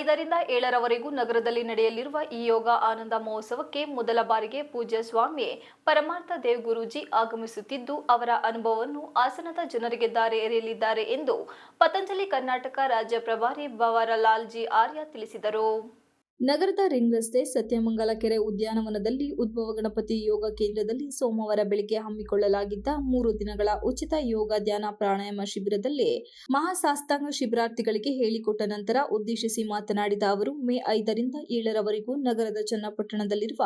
5ರಿಂದ 7ರವರೆಗೂ ನಗರದಲ್ಲಿ ನಡೆಯಲಿರುವ ಈ ಯೋಗ ಆನಂದ ಮಹೋತ್ಸವಕ್ಕೆ ಮೊದಲ ಬಾರಿಗೆ ಪೂಜ್ಯ ಸ್ವಾಮಿ ಪರಮಾರ್ಥ ದೇವ್ ಗುರೂಜಿ ಆಗಮಿಸುತ್ತಿದ್ದು ಅವರ ಅನುಭವವನ್ನು ಹಾಸನದ ಜನರಿಗೆ ದಾರಿ ಎರೆಯಲಿದ್ದಾರೆ ಎಂದು ಪತಂಜಲಿ ಕರ್ನಾಟಕ ರಾಜ್ಯ ಪ್ರಭಾರಿ ಭವರಲಾಲ್ ಜಿ ಆರ್ಯ ತಿಳಿಸಿದರು. ನಗರದ ರಿಂಗ್ ರಸ್ತೆ ಸತ್ಯಮಂಗಲ ಕೆರೆ ಉದ್ಯಾನವನದಲ್ಲಿ ಉದ್ಭವ ಗಣಪತಿ ಯೋಗ ಕೇಂದ್ರದಲ್ಲಿ ಸೋಮವಾರ ಬೆಳಗ್ಗೆ ಹಮ್ಮಿಕೊಳ್ಳಲಾಗಿದ್ದ 3 ದಿನಗಳ ಉಚಿತ ಯೋಗ ಧ್ಯಾನ ಪ್ರಾಣಾಯಾಮ ಶಿಬಿರದಲ್ಲಿ ಮಹಾಸಾಷ್ಟಾಂಗ ಶಿಬಿರಾರ್ಥಿಗಳಿಗೆ ಹೇಳಿಕೊಟ್ಟ ನಂತರ ಉದ್ದೇಶಿಸಿ ಮಾತನಾಡಿದ ಅವರು ಮೇ 5ರಿಂದ 7ರವರೆಗೂ ನಗರದ ಚನ್ನಪಟ್ಟಣದಲ್ಲಿರುವ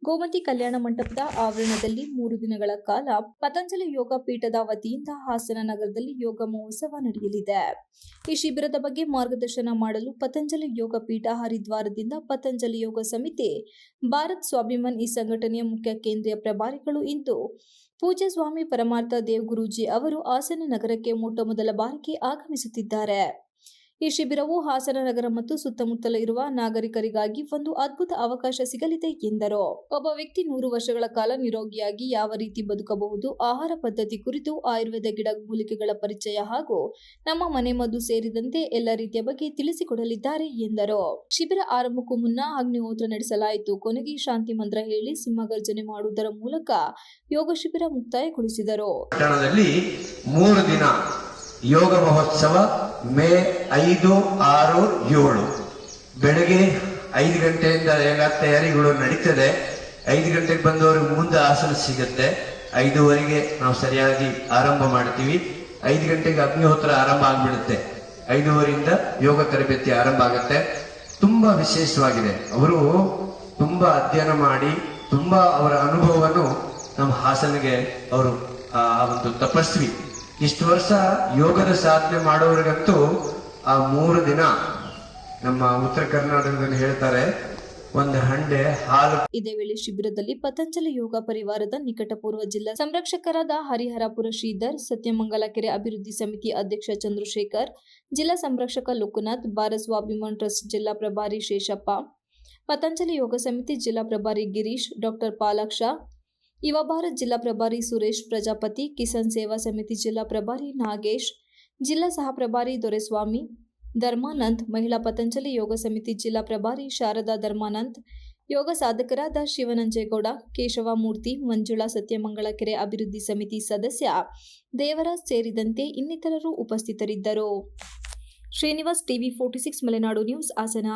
ಗೋಮತಿ ಕಲ್ಯಾಣ ಮಂಟಪದ ಆವರಣದಲ್ಲಿ 3 ದಿನಗಳ ಕಾಲ ಪತಂಜಲಿ ಯೋಗ ಪೀಠದ ವತಿಯಿಂದ ಹಾಸನ ನಗರದಲ್ಲಿ ಯೋಗ ಮಹೋತ್ಸವ ನಡೆಯಲಿದೆ. ಈ ಶಿಬಿರದ ಬಗ್ಗೆ ಮಾರ್ಗದರ್ಶನ ಮಾಡಲು ಪತಂಜಲಿ ಯೋಗ ಪೀಠ ಹರಿದ್ವಾರದಿಂದ ಪತಂಜಲಿ ಯೋಗ ಸಮಿತಿ ಭಾರತ್ ಸ್ವಾಭಿಮಾನ್ ಈ ಸಂಘಟನೆಯ ಮುಖ್ಯ ಕೇಂದ್ರೀಯ ಪ್ರಭಾರಿಗಳು ಇಂದು ಪೂಜ್ಯ ಸ್ವಾಮಿ ಪರಮಾರ್ಥ ದೇವ್ ಗುರೂಜಿ ಅವರು ಹಾಸನ ನಗರಕ್ಕೆ ಮೊಟ್ಟಮೊದಲ ಬಾರಿಗೆ ಆಗಮಿಸುತ್ತಿದ್ದಾರೆ. ಈ ಶಿಬಿರವು ಹಾಸನ ನಗರ ಮತ್ತು ಸುತ್ತಮುತ್ತಲ ಇರುವ ನಾಗರಿಕರಿಗಾಗಿ ಒಂದು ಅದ್ಭುತ ಅವಕಾಶ ಸಿಗಲಿದೆ ಎಂದರು. ಒಬ್ಬ ವ್ಯಕ್ತಿ 100 ವರ್ಷಗಳ ಕಾಲ ನಿರೋಗಿಯಾಗಿ ಯಾವ ರೀತಿ ಬದುಕಬಹುದು, ಆಹಾರ ಪದ್ಧತಿ ಕುರಿತು, ಆಯುರ್ವೇದ ಗಿಡಮೂಲಿಕೆಗಳ ಪರಿಚಯ ಹಾಗೂ ನಮ್ಮ ಮನೆಮದ್ದು ಸೇರಿದಂತೆ ಎಲ್ಲ ರೀತಿಯ ಬಗ್ಗೆ ತಿಳಿಸಿಕೊಡಲಿದ್ದಾರೆ ಎಂದರು. ಶಿಬಿರ ಆರಂಭಕ್ಕೂ ಮುನ್ನ ಅಗ್ನಿಹೋತ್ರ ನಡೆಸಲಾಯಿತು. ಕೊನೆಗೆ ಶಾಂತಿ ಮಂತ್ರ ಹೇಳಿ ಸಿಂಹಗರ್ಜನೆ ಮಾಡುವುದರ ಮೂಲಕ ಯೋಗ ಶಿಬಿರ ಮುಕ್ತಾಯಗೊಳಿಸಿದರು. 3 ದಿನ ಯೋಗ ಮಹೋತ್ಸವ ಮೇ 5, 6, 7 ಬೆಳಗ್ಗೆ 5 ಗಂಟೆಯಿಂದ ಎಲ್ಲ ತಯಾರಿಗಳು ನಡೀತದೆ. 5 ಗಂಟೆಗೆ ಬಂದವರಿಗೆ ಮುಂದೆ ಆಸನ ಸಿಗುತ್ತೆ. 5:15 ನಾವು ಸರಿಯಾಗಿ ಆರಂಭ ಮಾಡ್ತೀವಿ. 5 ಗಂಟೆಗೆ ಅಗ್ನಿಹೋತ್ರ ಆರಂಭ ಆಗ್ಬಿಡುತ್ತೆ. 5:15ರಿಂದ ಯೋಗ ತರಬೇತಿ ಆರಂಭ ಆಗುತ್ತೆ. ತುಂಬಾ ವಿಶೇಷವಾಗಿದೆ. ಅವರು ತುಂಬಾ ಅಧ್ಯಯನ ಮಾಡಿ ತುಂಬಾ ಅವರ ಅನುಭವವನ್ನು ನಮ್ಮ ಹಾಸನಿಗೆ ಅವರು ಒಂದು ತಪಸ್ವಿ. ಇಷ್ಟು ವರ್ಷ ಯೋಗದ ಸಾಧನೆ ಮಾಡೋರಿಗಂತೂ ಆ 3 ದಿನ ನಮ್ಮ ಉತ್ತರ ಕರ್ನಾಟಕದಲ್ಲಿ ಹೇಳ್ತಾರೆ ಒಂದು ಹಂಡೆ ಹಾಲು. ಇದೇ ವೇಳೆ ಶಿಬಿರದಲ್ಲಿ ಪತಂಜಲಿ ಯೋಗ ಪರಿವಾರದ ನಿಕಟಪೂರ್ವ ಜಿಲ್ಲಾ ಸಂರಕ್ಷಕರಾದ ಹರಿಹರಪುರ ಶ್ರೀಧರ್, ಸತ್ಯಮಂಗಲ ಕೆರೆ ಅಭಿವೃದ್ಧಿ ಸಮಿತಿ ಅಧ್ಯಕ್ಷ ಚಂದ್ರಶೇಖರ್, ಜಿಲ್ಲಾ ಸಂರಕ್ಷಕ ಲೋಕನಾಥ್, ಭಾರತ್ ಸ್ವಾಭಿಮಾನ್ ಟ್ರಸ್ಟ್ ಜಿಲ್ಲಾ ಪ್ರಭಾರಿ ಶೇಷಪ್ಪ, ಪತಂಜಲಿ ಯೋಗ ಸಮಿತಿ ಜಿಲ್ಲಾ ಪ್ರಭಾರಿ ಗಿರೀಶ್, ಡಾಕ್ಟರ್ ಪಾಲಾಕ್ಷ, ಯುವ ಭಾರತ್ ಜಿಲ್ಲಾ ಪ್ರಭಾರಿ ಸುರೇಶ್ ಪ್ರಜಾಪತಿ, ಕಿಸಾನ್ ಸೇವಾ ಸಮಿತಿ ಜಿಲ್ಲಾ ಪ್ರಭಾರಿ ನಾಗೇಶ್, ಜಿಲ್ಲಾ ಸಹ ಪ್ರಭಾರಿ ದೊರೆಸ್ವಾಮಿ, ಧರ್ಮಾನಂದ್, ಮಹಿಳಾ ಪತಂಜಲಿ ಯೋಗ ಸಮಿತಿ ಜಿಲ್ಲಾ ಪ್ರಭಾರಿ ಶಾರದಾ ಧರ್ಮಾನಂದ್, ಯೋಗ ಸಾಧಕರಾದ ಶಿವನಂಜೇಗೌಡ, ಕೇಶವಮೂರ್ತಿ, ಮಂಜುಳಾ, ಸತ್ಯಮಂಗಲ ಕೆರೆ ಅಭಿವೃದ್ಧಿ ಸಮಿತಿ ಸದಸ್ಯ ದೇವರಾಜ್ ಸೇರಿದಂತೆ ಇನ್ನಿತರರು ಉಪಸ್ಥಿತರಿದ್ದರು. Srinivas, TV 46 Malenadu news, Hassan.